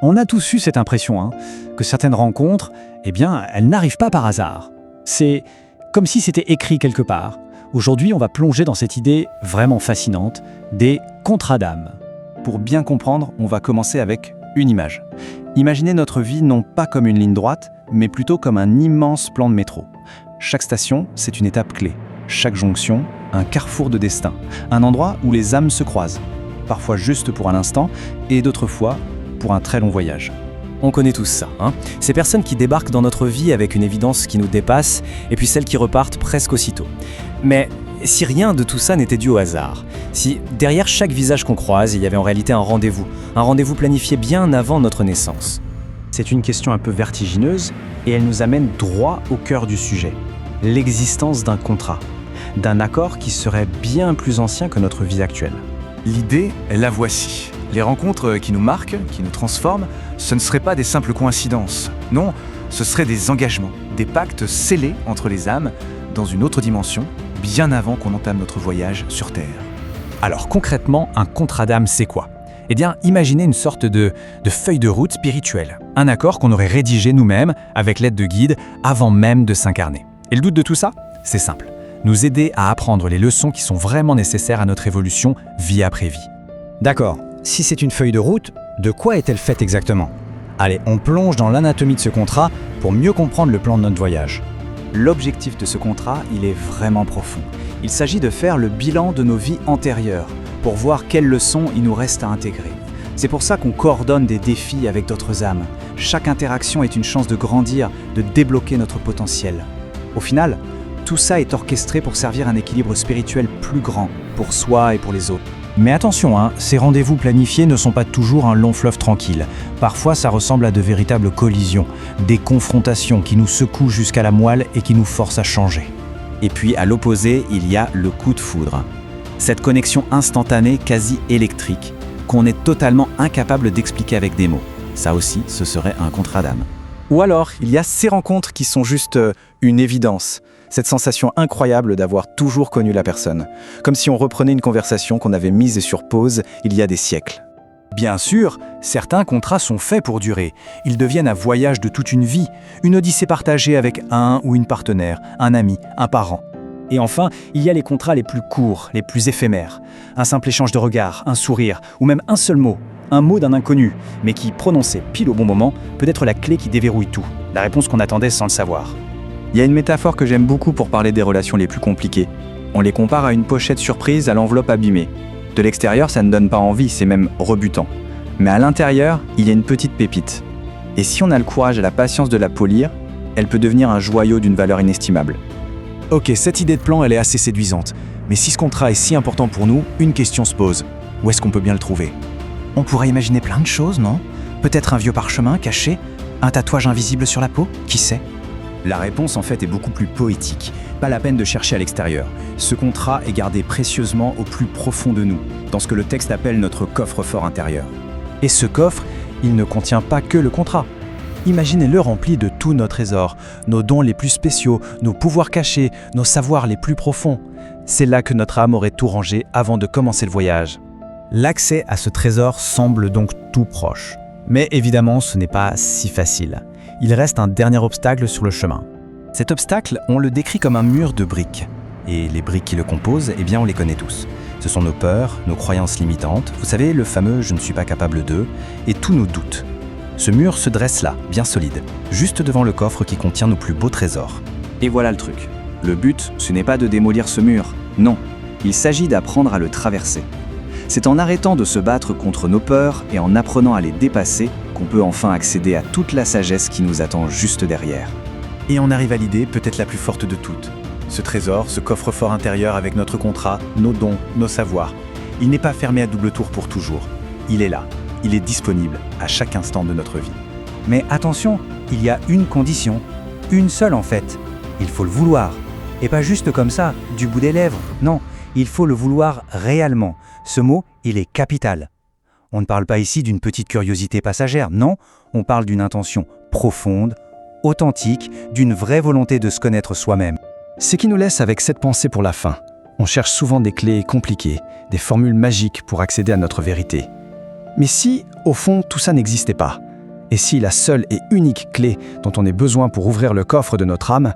On a tous eu cette impression, que certaines rencontres, elles n'arrivent pas par hasard. C'est comme si c'était écrit quelque part. Aujourd'hui, on va plonger dans cette idée vraiment fascinante des contrats d'âme. Pour bien comprendre, on va commencer avec une image. Imaginez notre vie non pas comme une ligne droite, mais plutôt comme un immense plan de métro. Chaque station, c'est une étape clé. Chaque jonction, un carrefour de destin. Un endroit où les âmes se croisent. Parfois juste pour un instant, et d'autres fois pour un très long voyage. On connaît tous ça, Ces personnes qui débarquent dans notre vie avec une évidence qui nous dépasse, et puis celles qui repartent presque aussitôt. Mais si rien de tout ça n'était dû au hasard, si derrière chaque visage qu'on croise, il y avait en réalité un rendez-vous planifié bien avant notre naissance. C'est une question un peu vertigineuse, et elle nous amène droit au cœur du sujet. L'existence d'un contrat, d'un accord qui serait bien plus ancien que notre vie actuelle. L'idée, la voici. Les rencontres qui nous marquent, qui nous transforment, ce ne seraient pas des simples coïncidences. Non, ce seraient des engagements, des pactes scellés entre les âmes dans une autre dimension, bien avant qu'on entame notre voyage sur Terre. Alors concrètement, un contrat d'âme, c'est quoi ? Imaginez une sorte de feuille de route spirituelle. Un accord qu'on aurait rédigé nous-mêmes avec l'aide de guides avant même de s'incarner. Et le but de tout ça ? C'est simple. Nous aider à apprendre les leçons qui sont vraiment nécessaires à notre évolution vie après vie. D'accord. Si c'est une feuille de route, de quoi est-elle faite exactement ? Allez, on plonge dans l'anatomie de ce contrat pour mieux comprendre le plan de notre voyage. L'objectif de ce contrat, il est vraiment profond. Il s'agit de faire le bilan de nos vies antérieures pour voir quelles leçons il nous reste à intégrer. C'est pour ça qu'on coordonne des défis avec d'autres âmes. Chaque interaction est une chance de grandir, de débloquer notre potentiel. Au final, tout ça est orchestré pour servir un équilibre spirituel plus grand pour soi et pour les autres. Mais attention, ces rendez-vous planifiés ne sont pas toujours un long fleuve tranquille. Parfois, ça ressemble à de véritables collisions, des confrontations qui nous secouent jusqu'à la moelle et qui nous forcent à changer. Et puis, à l'opposé, il y a le coup de foudre. Cette connexion instantanée, quasi électrique, qu'on est totalement incapable d'expliquer avec des mots. Ça aussi, ce serait un contrat d'âme. Ou alors, il y a ces rencontres qui sont juste une évidence. Cette sensation incroyable d'avoir toujours connu la personne. Comme si on reprenait une conversation qu'on avait mise sur pause il y a des siècles. Bien sûr, certains contrats sont faits pour durer. Ils deviennent un voyage de toute une vie, une odyssée partagée avec un ou une partenaire, un ami, un parent. Et enfin, il y a les contrats les plus courts, les plus éphémères. Un simple échange de regards, un sourire, ou même un seul mot. Un mot d'un inconnu, mais qui, prononcé pile au bon moment, peut être la clé qui déverrouille tout. La réponse qu'on attendait sans le savoir. Il y a une métaphore que j'aime beaucoup pour parler des relations les plus compliquées. On les compare à une pochette surprise à l'enveloppe abîmée. De l'extérieur, ça ne donne pas envie, c'est même rebutant. Mais à l'intérieur, il y a une petite pépite. Et si on a le courage et la patience de la polir, elle peut devenir un joyau d'une valeur inestimable. Ok, cette idée de plan, elle est assez séduisante. Mais si ce contrat est si important pour nous, une question se pose. Où est-ce qu'on peut bien le trouver ? On pourrait imaginer plein de choses, non ? Peut-être un vieux parchemin caché ? Un tatouage invisible sur la peau ? Qui sait ? La réponse en fait est beaucoup plus poétique. Pas la peine de chercher à l'extérieur. Ce contrat est gardé précieusement au plus profond de nous, dans ce que le texte appelle notre coffre-fort intérieur. Et ce coffre, il ne contient pas que le contrat. Imaginez-le rempli de tous nos trésors, nos dons les plus spéciaux, nos pouvoirs cachés, nos savoirs les plus profonds. C'est là que notre âme aurait tout rangé avant de commencer le voyage. L'accès à ce trésor semble donc tout proche. Mais évidemment, ce n'est pas si facile. Il reste un dernier obstacle sur le chemin. Cet obstacle, on le décrit comme un mur de briques. Et les briques qui le composent, on les connaît tous. Ce sont nos peurs, nos croyances limitantes, vous savez, le fameux « je ne suis pas capable de » et tous nos doutes. Ce mur se dresse là, bien solide, juste devant le coffre qui contient nos plus beaux trésors. Et voilà le truc. Le but, ce n'est pas de démolir ce mur, non. Il s'agit d'apprendre à le traverser. C'est en arrêtant de se battre contre nos peurs et en apprenant à les dépasser qu'on peut enfin accéder à toute la sagesse qui nous attend juste derrière. Et on arrive à l'idée peut-être la plus forte de toutes. Ce trésor, ce coffre-fort intérieur avec notre contrat, nos dons, nos savoirs, il n'est pas fermé à double tour pour toujours. Il est là, il est disponible à chaque instant de notre vie. Mais attention, il y a une condition, une seule en fait. Il faut le vouloir. Et pas juste comme ça, du bout des lèvres. Non, il faut le vouloir réellement. Ce mot, il est capital. On ne parle pas ici d'une petite curiosité passagère, non, on parle d'une intention profonde, authentique, d'une vraie volonté de se connaître soi-même. Ce qui nous laisse avec cette pensée pour la fin. On cherche souvent des clés compliquées, des formules magiques pour accéder à notre vérité. Mais si, au fond, tout ça n'existait pas, Et si la seule et unique clé dont on ait besoin pour ouvrir le coffre de notre âme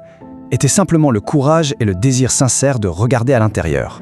était simplement le courage et le désir sincère de regarder à l'intérieur ?